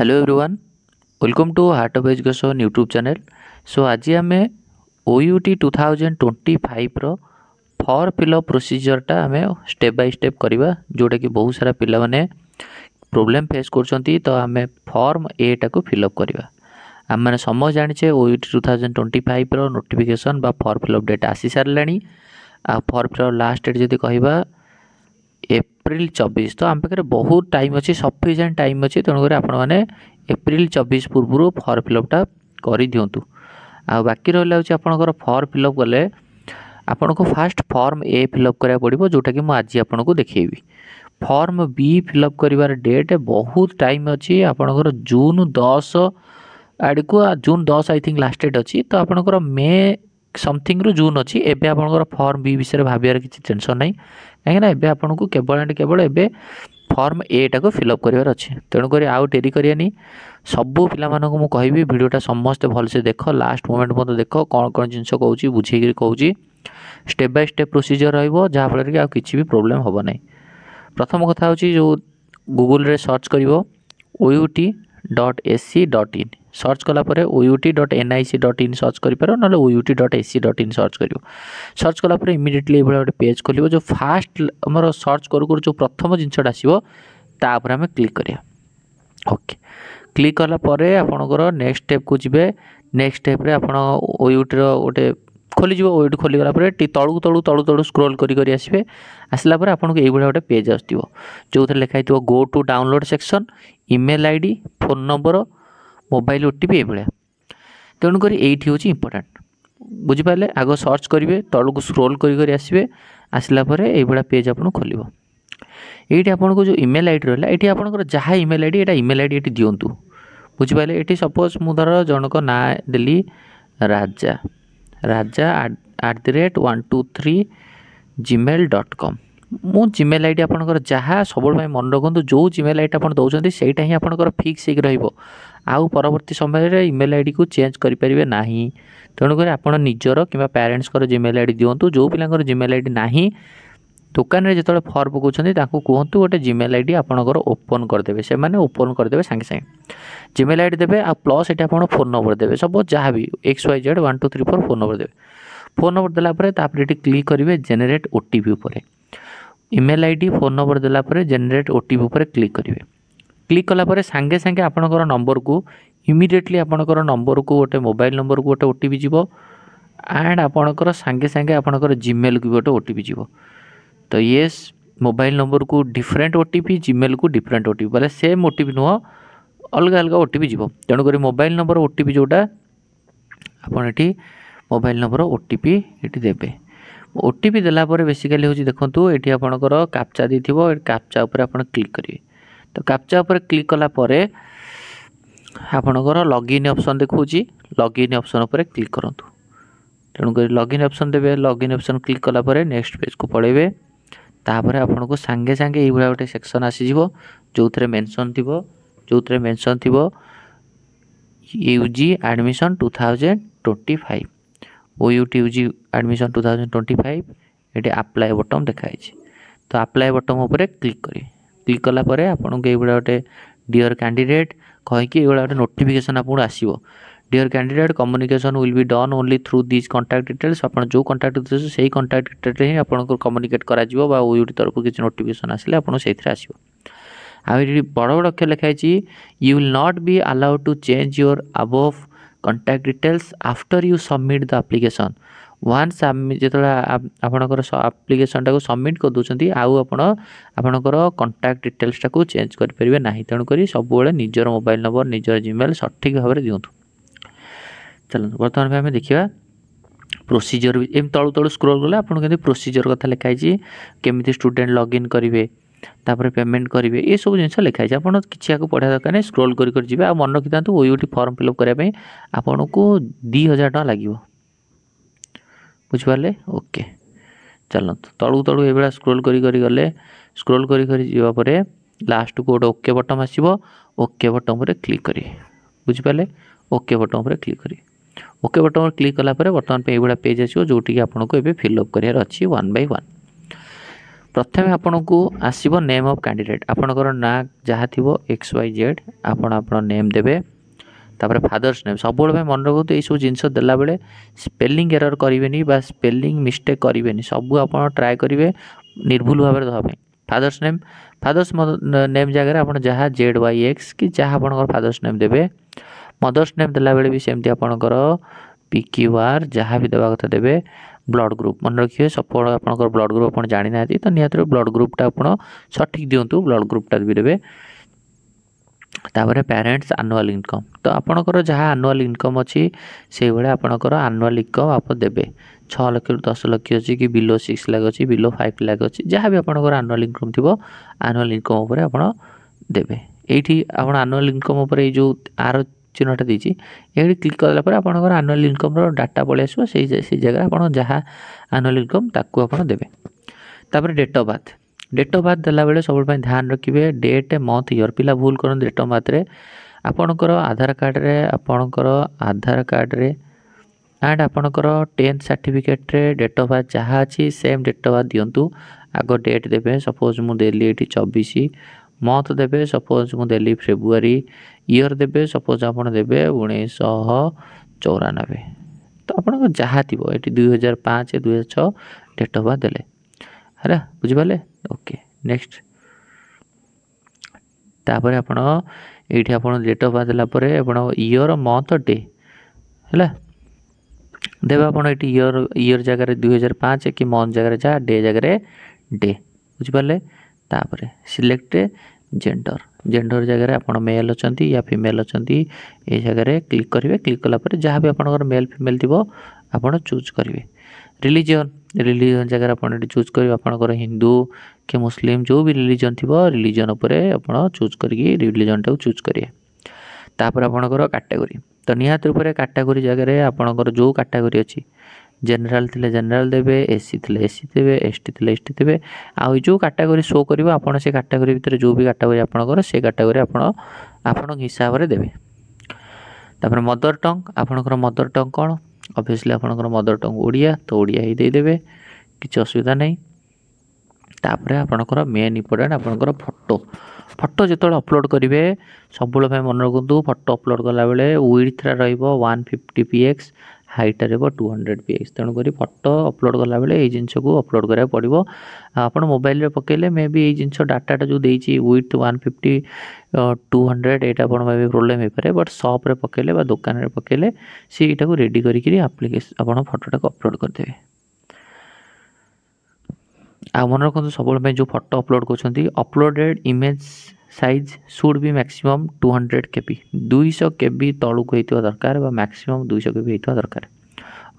Hello everyone, welcome to heart of education YouTube channel. So आज आम OUT 2025 रो form fill up प्रोसीजरटा आम स्टेप बाय स्टेप करवा, जोटा कि बहुत सारा पिला माने प्रॉब्लम फेस करछंती। तो आम फॉर्म ए टाको फिलअप करवा। आम मैंने समझ जाने OUT 2025 रो नोटिफिकेशन बा फॉर्म फिलअप डेट आसी सारे। आ फॉर्म फिलअप लास्ट डेट जदि कहवा एप्रिल 24। तो आम पाखे बहुत टाइम अच्छी, सफिसीएंट टाइम अच्छी। तेणुकर आपण मैंने एप्रिल 24 पूर्व फॉर्म फिलअपटा कर दिंतु। आ बाकी रहा आपंकर फॉर्म फिलअप कले आपन को फास्ट फॉर्म ए फिलअप करा पड़ो, जोटा कि आज आपन को देखेबी। फॉर्म बी फिलअप कर डेट बहुत टाइम अच्छी। आपंकर जून 10 आड़ को, जून 10 आई थिंक लास्ट डेट अच्छी। तो आपंकर मे समथिंग रु जून अच्छी। एबे आपंकर फॉर्म बी विषय भावियार किसी टेंशन नहीं, कहीं एबे आपन को केवल एंड केवल एबे फॉर्म ए टाको फिलअप करार अच्छे। तेणुक आउ डेरी करानी। सबू पिला मु कहि भिडियोटा समस्ते भलसे देख, लास्ट मोमेंट मत देख, कौन कौन जिनस कहूँ बुझे कहूँ। स्टेप बाय स्टेप प्रोसीजर रहा कि आ किसी भी प्रोब्लेम हम ना। प्रथम कथा हूँ जो गूगल रे सर्च कर OUT.ac.in सर्च कलापर OUT.nic.in सर्च कर ना OUT.ac.in सर्च कर। सर्च कलापर इमिडिएटली ये गोटे पेज खोल। जो फास्ट आम सर्च करूँ जो प्रथम जिनसा आसो तापर आम क्लिक करिया। ओके, क्लिक कलापर आपणकर नेक्स्ट स्टेप को जी। नेक्स्ट स्टेप रे आपण OUT गोटे खोलीज। OUT खोलीगला तलू तलू तलू तलू स्क्रोल करी आसबे। आसला पर आपको ये गोटे पेज आसो जो लिखाई go to download section, email ID, phone number, mobile OTP ये। तेणुक ये हूँ इम्पोर्टाट, बुझिपारे। आग सर्च करेंगे, तलू को स्क्रोल करी आसबे। आसला पर ये पेज आप खोल। ये आपको जो ईमेल आईडी रहा ये आपंकर जहाँ ईमेल आईडी ये ईमेल आईडी ये दिंतु। बुझिपारे। ये सपोज मुझे जनक ना देली राजा @123 gmail.com। मु जीमेल आईडी आपंकर जहाँ सब मन रखु जो जीमेल आईडी आप दौरान से ही आपंकर फिक्स हो। आउ परवर्ती समय ईमेल आईडी को चेंज करेंगे ना। तेणुक आप निजर कि पेरेन्ट्स जीमेल आईडी दिंतु। जो पिला जीमेल आईडी ना दुकान में जो फॉर्म पकाउछन्ती ताकू कहतु गोटे जीमेल आईडी आपंकर ओपन करदे। से मैंने ओपन करदे सागे सागे जीमेल आईडी देवे। आ प्लस ये आप फोन नंबर देवे। सब जहाँ भी XYZ 1 2 3 4 फोन नंबर देवे। फोन नंबर देलापर ये क्लिक करेंगे जेनेरेट OTP उपर। ईमेल आईडी फोन नंबर देलापर जेनेरेट OTP उपर क्लिक करेंगे। क्लिक कलापर सांगे सांगे आपणकर नंबर को इमिडिएटली आपणकर नंबर को गोटे मोबाइल नंबर को गोटे OTP जीवो। एंड आपणकर सांगे सांगे आपणकर जीमेल को गोटे OTP जीवो। तो ये मोबाइल नंबर को डिफरेंट OTP, जीमेल को डिफरेंट OTP, बोले सेम OTP नुह, अलग अलग OTP जीवो। तेणुक मोबाइल नंबर OTP जोटा आपड़ी मोबाइल नंबर OTP ये देवे। OTP देलापर बेसिकली हूँ देखो ये आपंकर कैप्चा दी कैप्चा उपर आप क्लिक करेंगे। तो कैप्चा उपर क्लिक कलापर आपंकर लॉगिन ऑप्शन देखा। लॉगिन ऑप्शन उपर क्लिक करूँ। तेणुक लॉगिन ऑप्शन देवे। लॉगिन ऑप्शन क्लिक कलापर नेक्स्ट पेज को पड़ेबे। तापर आपन को सांगे सांगे ये गोटे सेक्शन आसीज जो थे मेंशन थी UG admission 2025 OUT UG admission 2025 ये अप्लाई बटन देखाई। तो अप्लाई बटन उपर क्लिक करें। क्लिक कलापर आपन को ये गोटे डियर कैंडिडेट कहीकि गोटे नोटिफिकेशन आपको आसो। Dear candidate communication will be done only through this contact details. आप जो कॉन्टैक्ट डिटेल्स से कॉन्टैक्ट डिटेल ही आपको कम्युनिकेट करा OUT तरफ किसी नोटिफिकेशन आसिले आपको से आसो। आगे बड़ बड़ अक्षर लिखाई you will not be allowed to change your above contact details after you submit the application. Once जो आपणकर एप्लिकेशन टाक सबमिट कर दूसरी आपणकर कॉन्टैक्ट डिटेल्स टाक चेंज करेंगे ना। तेणुक सब निजर मोबाइल नंबर निजर जीमेल सठिक भाव में दिंतु। चलो बर्तमान आम देखा प्रोसीजर भी एम तलू तलू स्क्रोल कले आपको प्रोसीजर कथा लिखाई केमी स्टूडेंट लॉगिन करेंगे, तापर पेमेंट करेंगे, ये सब जिन लिखाई। आप किसी को पढ़ा दरकार नहीं, स्क्रोल कर आ मन रखी था OUT फॉर्म फिलअप करने आपन को 2000 टका लगे। बुझिपारे। ओके, चलो तलू तलू ये स्क्रोल गले। स्क्रोल कर लास्ट को गोटे ओके बटन आसो। ओके बटन पर क्लिक करेंगे। बुझिपारे। ओके बटन पर क्लिक करेंगे। ओके बटन पर क्लिक कलापर बर्तमान ये पेज आसो जोटि आपको फिलअप करार अच्छी 1 by 1। प्रथमे आपनको आसीबो नेम ऑफ कैंडिडेट आपनकर ना जहाँ थिबो XYZ आपण नेम देबे तापर फादर्स नेम सब मन रखु ये सब जिनस देला बेले स्पेलिंग एरर करेंगे बा स्पेलिंग मिस्टेक करेंगे सब आप ट्राए करेंगे निर्भुल भाव में दवा फादर्स नेम जगह आप जहाँ ZYX कि जहाँ आप फादर्स नेम देवे मदर्स नेम देला बेले भी सेमती आपणकर PQR जहाँ भी देवा कथा देवे ब्लड ग्रुप मन रखिए सब आपंकर ब्लड ग्रुप आप जानी ना तो निहत ब्लड ग्रुपटा आप सठिक दिंतु ब्लड ग्रुपटा भी देवे तापर पेरेंट्स एनुअल इनकम तो आपणकर जहाँ एनुअल इनकम अच्छी से भाई आपणकर एनुअल इनकम आप देवे 6 लाख रु 10 लाख अच्छी कि बिलो 6 लाख अच्छी बिलो 5 लाख अच्छी जहाँ भी आपणकर एनुअल इनकम थी एनुअल इनकम उपर आप देवे ये आप एनुअल इनकम उपर जो आर चिन्हटा देती ये क्लिक कलापर आपणकर एनुअल इनकम डाटा पलि आसो से जगह आप जहाँ एनुअल इनकम ताकू आप देवे तापर डेट ऑफ बर्थ देला बेले सब ध्यान रखिए डेट मंथ ईयर पिला भूल कर डेट ऑफ बर्थ रे आपणकर आधार कार्ड रे एंड आपणकर 10th सर्टिफिकेट रे डेट ऑफ बर्थ जहाँ अच्छी सेम डेट ऑफ बर्थ दिंतु आग डेट देवे सपोज मुझे देली ये 24 मंथ देवे सपोज मुझे देली फेब्रुआरी ईयर देवे सपोज आप देवे 1994 तो आप जहाँ थी ये 2005 2006 डेट ऑफ बर्थ देले है बुझिपारे ओके नेक्स्ट तापर आप डेट ऑफ बर्थ देलापर आप ईयर मंथ डे है देवे आप ईयर जगह 2005 कि मंथ जगह जहाँ डे जगह डे बुझिपारे तापर सिलेक्ट जेंडर जगह आप मेल अच्छा या फीमेल अच्छा ये जगह क्लिक करेंगे क्लिक कलापर जहाँ भी आप मेल फीमेल थी आप चूज करेंगे रिलीजन जगह आप चूज करेंगे आपंकर हिंदू कि मुस्लिम जो भी रिलीजन थी रिलीजन उपर आप चूज करके रिलीजन टाक चूज करेंगे तापर आपंकर कैटेगरी तो निहत रूप कैटेगरी जगह आपंकर जो कैटेगरी अच्छी जनरल थिले जनरल देवे एसी थिले एसी देवे एसटी थिले एसटी देवे आउ जो कैटेगरी शो करिवो आपण से कैटेगरी भितर जो भी कैटेगरी आपणकर से कैटेगरी आपण हिसाब रे देवे तापर मदर टंग आपणकर मदर टंग कौन ऑब्वियसली आपणकर मदर टंग ओडिया तो ओडिया ही दे देवे किसी असुविधा नहीं तापर आपणकर मेन इंपोर्टेंट आपणकर फोटो जो अपलोड करेंगे सब मन रखु फोटो अपलोड कला बेले विड्थ रहिबो 150 px हाइट रहिबो 200 px तेणुक फोटो अपलोड कला बेले ये जिनस को अपलोड करा पड़ो आप मोबाइल पकेले मे भी ये जिनस डाटाटा जो देती विड्थ 150 200 यहाँ आप मे भी प्रोब्लेम हो पाए बट सप्रे पकेले दुकान में पकेले सी यहाँ रेडी करी आप्लिकेसन आप फोटोटा अपलोड करदे आ मन रखु सब जो फोटो अपलोड कर uploaded image size should be maximum 200 KB 200 KB तलू होता दरकार मैक्सिमम 200 KB होता दरकार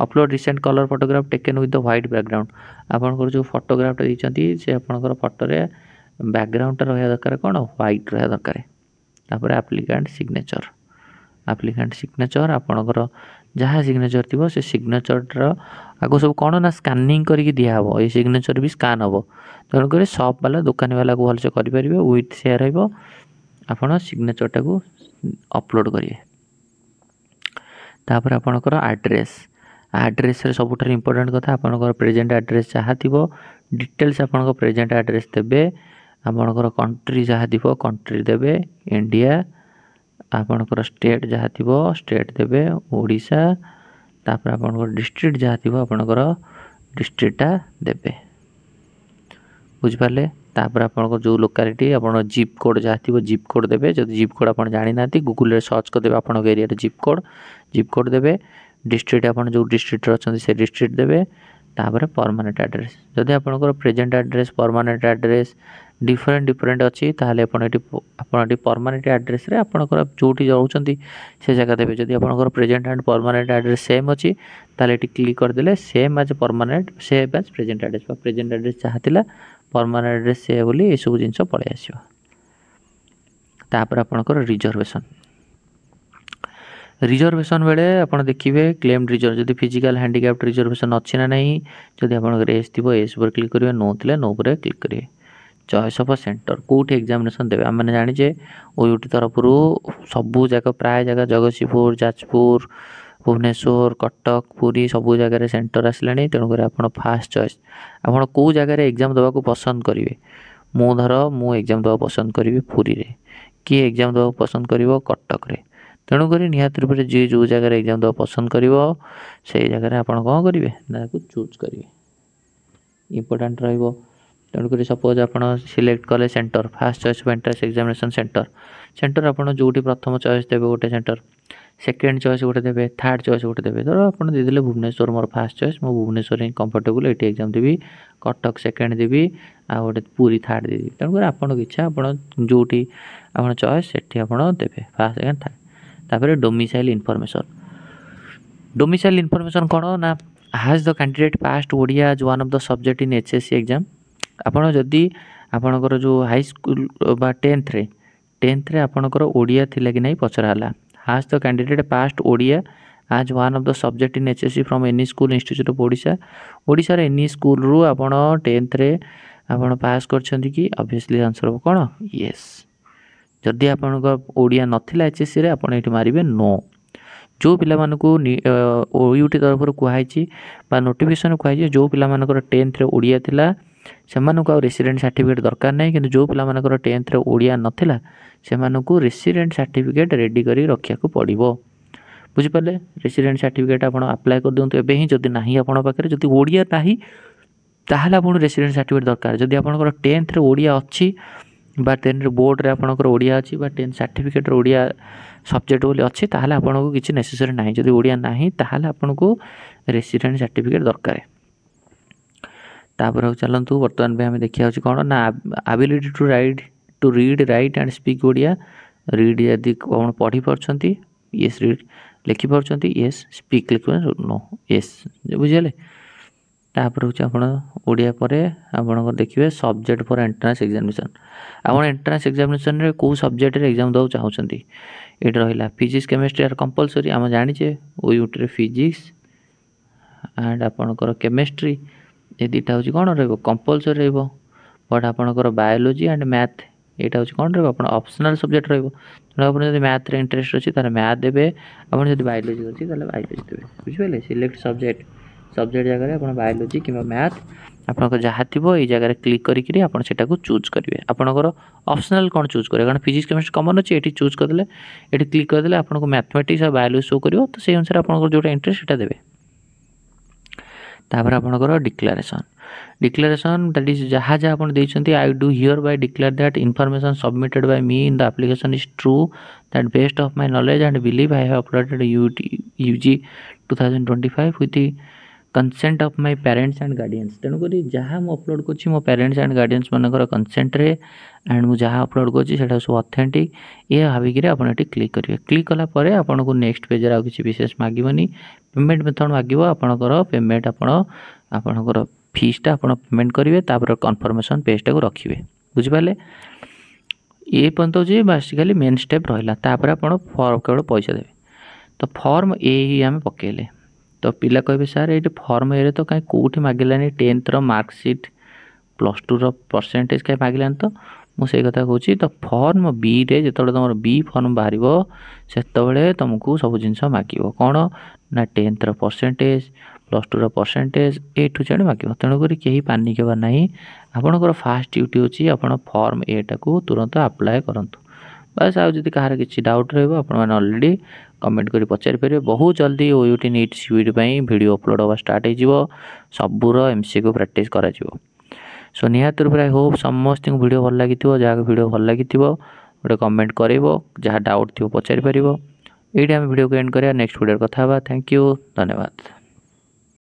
upload recent colour photograph taken with the white background आपंकर जो फोटोग्राफटा देती से आपंकर फोटोरे बैकग्राउंडटा रहा दरकार कौन व्हाइट रहा दरकार तापर एप्लिकेंट सिग्नेचर आपंकर जहाँ सिग्नेचर थी से सिग्नेचर आगो सब कौन ना स्कानिंग करके दिहब ये सिग्नेचर भी स्कान हम तेणुक सप वाला दुकानी वाला को भलसे करेंगे विथ सेयार आप सिग्नेचरटा को अपलोड करेंगे तापर आपंकर आड्रेस सबुठ इम्पोर्टेंट कथा आपंकर प्रेजेंट आड्रेस जहाँ थी डिटेल्स आप प्रेजेंट आड्रेस देवे आपंकर कंट्री जहाँ थी कंट्री देवे इंडिया आपंकर स्टेट जहाँ थी स्टेट देवे ओडिशा तापर आपंकर डिस्ट्रिक्ट जहाँ थी आपंकर डिस्ट्रिक्टा देवे बुझिपारे तापर आपंकर जो लोकालिटी आप जिप कोड जहाँ थी जिप कोड देवे जब जिप कोड आप जानी ना गूगल सर्च करदे आप एरिया जिप कोड देवे डिस्ट्रिक्ट आप जो डिस्ट्रिक्ट अच्छा से डिस्ट्रिक्ट देवे तापर परमानेंट एड्रेस जदि आपंकर present address permanent address different अच्छी ताहले आपन परमानेंट एड्रेस रे आपनकर जोटी रहउचंती से जगह देवे जदि आपनकर present and permanent address same अच्छी ताहले क्लिक करदेले same as permanent same as present address जहाँ थिला परमानेंट एड्रेस से बोली ये सब जिनस पलि आसो तापर आपनकर रिजर्वेशन बेले आपन देखिए क्लेम रिजर्व जदि फिजिकल हैंडिकैप्ड रिजर्वेशन अच्छी ना नहीं जदि आपनकर एज थी एज पर क्लिक करेंगे नो थिले नो पर क्लिक करेंगे चॉइस ऑफ सेंटर कौटी एग्जामिनेशन देवे आम जाचे ओयूटी तरफ सबू जगह प्राय जगह जगतसिंहपुर जाजपुर भुवनेश्वर कटक पुरी सबू जगार सेंटर आसलानी तेणुक आप फास्ट चॉइस आप कौ जगार एग्जाम देवा पसंद करेंगे मु धर मु एग्जाम देवा पसंद करी पुरी रे किए एग्जाम देवा पसंद कर कटक रे तेणुक निहत रूप से जी जो जगार एग्जाम देवा पसंद कर जगार आप कौन करेंगे ना चूज करेंगे इम्पोर्टाट तेणुक सपोज आप सिलेक्ट कले centre fast choice entrance examination centre आप जो प्रथम चॉइस देवे गोटे सेंटर सेकेंड चॉइस गोटे देवे थर्ड चॉइस गोटे देवे धर आप देदेले भुवनेश्वर मोर फास्ट चॉइस मो भुवनेश्वर ही कंफर्टेबल ये एग्जाम देवी कटक सेकेंड देवी आ गोटे पूरी थर्ड देवी तेणुक आपन इच्छा आप जो आप चॉइस से आप देवे फास्ट सेकेंड थर्ड तापर डोमिसाइल इनफॉरमेशन कौन ना has the candidate passed Odia as one of the subject in HSC exam आपड़ जदि आपणकर जो हाई स्कूल बा टेन्थ रे आपणकर ओडिया थिला कि नहीं पचराला has the candidate passed Odia as one of the subject in HSC from any school institute of Odisha Odisha रे एनी स्कूल रु आपण टेन्थ रे आपण पास करछंती कि ऑब्वियसली आंसर हो कोन यस जदि आपणकर ओडिया नथिला एचएससी रे आपण एठी मारिबे नो जो पिला मानकू ओयूटी तरफ कहुई नोटिफिकेशन कहुई जो पिला मानकर टेन्थ रे ओडिया थिला सेमानकू रेसिडेंट सर्टिफिकेट दरकार नहीं किंतु जो पिला मानकर टेन्थ रे ओडिया नथिला सेमानकू रेसिडेंट सर्टिफिकेट रेडी करी रखिया को पड़िबो बुझिपारे रेसिडेंट सर्टिफिकेट आप अप्लाई कर दिंतु एबे ही जदि नाही आपन पाखरे जदि ओडिया नाही ताहले आपन रेसिडेंट सर्टिफिकेट दरकार जदि आपनकर टेन्थ रे ओडिया अछि बा 10 रे बोर्ड रे आपनकर ओडिया अछि बा 10 सर्टिफिकेट रे ओडिया सब्जेक्ट बोली अच्छी ताहले आपनको किसी नेसेसरी नहीं जदि ओडिया नहीं ताहले आपनको रेसिडेंट सर्टिफिकेट दरकार तापर चलतु बर्तमान पे आम देखा कौन ना ability to read write and speak Odia read यदि कौन पढ़ी पार्टी येस रीड लिखि पार्टी येस स्पीक लिख नो येस बुझे तापर हूँ आप ओडिया पर आप देखिए सब्जेक्ट फॉर एंट्रेंस एग्जामिनेशन आप एंट्रेंस एग्जामिनेशन रे को सब्जेक्ट रे एग्जाम दो चाहते ये रहा फिजिक्स केमिस्ट्री आर कंपलसरी आम जाचे ओयूटी फिजिक्स एंड आपणकर केमिस्ट्री ये दुटा हूँ कौन कंपलसरी बट आपणकर बायोलोजी एंड मैथ यहाँ हूँ कौन आप ऑप्शनल सब्जेक्ट रही मैथ रे इंटरेस्ट अच्छी तार मैथ देवे आप बायोलोजी अच्छी बायोलोजी देवे बुझे सिलेक्ट सब्जेक्ट जगह आप बायोलोजी कि मैथ आपंकर जहाँ थी ये जगह क्लिक करी आप चूज करेंगे आपंकर ऑप्शनल कौन चूज करेंगे कारण फिजिक्स केमिस्ट्री कमन अच्छे ये चूज करदे ये क्लिक करदे आपको मैथमेटिक्स और बायोलोजी शो कर तो से अनुसार आप जो इंटरेस्ट देवे तापर आपंकर डिक्लेरेशन दैट इज जहाँ जहाँ आप देते I do hereby declare that information submitted by me in the application is true that best of my knowledge and believe I have uploaded UG 2025 with consent of my parents and guardians तेणुक जहाँ मुझे upload कर मो parents and guardians मानकर consent रे and मुझे जहाँ upload कर सब ऑथेंटिक ये भाविक आप क्लिक करेंगे क्लिक कलापर आपन को नेक्स्ट पेज आउ किसी विशेष मागनी पेमेंट मेथड मागिबो आपनकर पेमेंट आपनकर फीसटा आप पेमेंट करेंगे तापर कन्फर्मेशन पेजटा को रखिए बुझिपारे ये पर्यंत जी बेसिकली मेन स्टेप रहा तापर आप फॉर्म केवल पैसा देवे तो फॉर्म ए ही आम पकेले तो पिला कहे सार ये फॉर्म ए तो कहीं कौटी मागिलानी 10th मार्कसीट +2 परसेंटेज कहीं मागिलानी तो मुझे कथा कहूँ तो फॉर्म बी रे जो तुम बी फॉर्म बाहर से तुमको सब जिनस मागिब कौन ना 10th परसेंटेज +2 परसेंटेज ए ठू जेड मागिब तेणुक कहीं पानिक हेबार ना आपणकर फास्ट ड्यूटी अच्छी आप फॉर्म ए टाक तुरंत अप्लाई करूँ बस आदि कहार किसी डाउट रहा ऑलरेडी कमेंट करी पचारि पारे बहुत जल्दी ओयूटी नीट सीयूटी वीडियो अपलोड होगा स्टार्ट हो सबूर एमसीक्यू प्रैक्टिस करा सो निहत रूप आई होप समस्त वीडियो भल लगी जहाँ वीडियो भल लगी गोटे कमेंट कर जहाँ डाउट थी पचारि पार ये वीडियो को एंड करा नेक्स्ट वीडियो कथा थैंक यू धन्यवाद।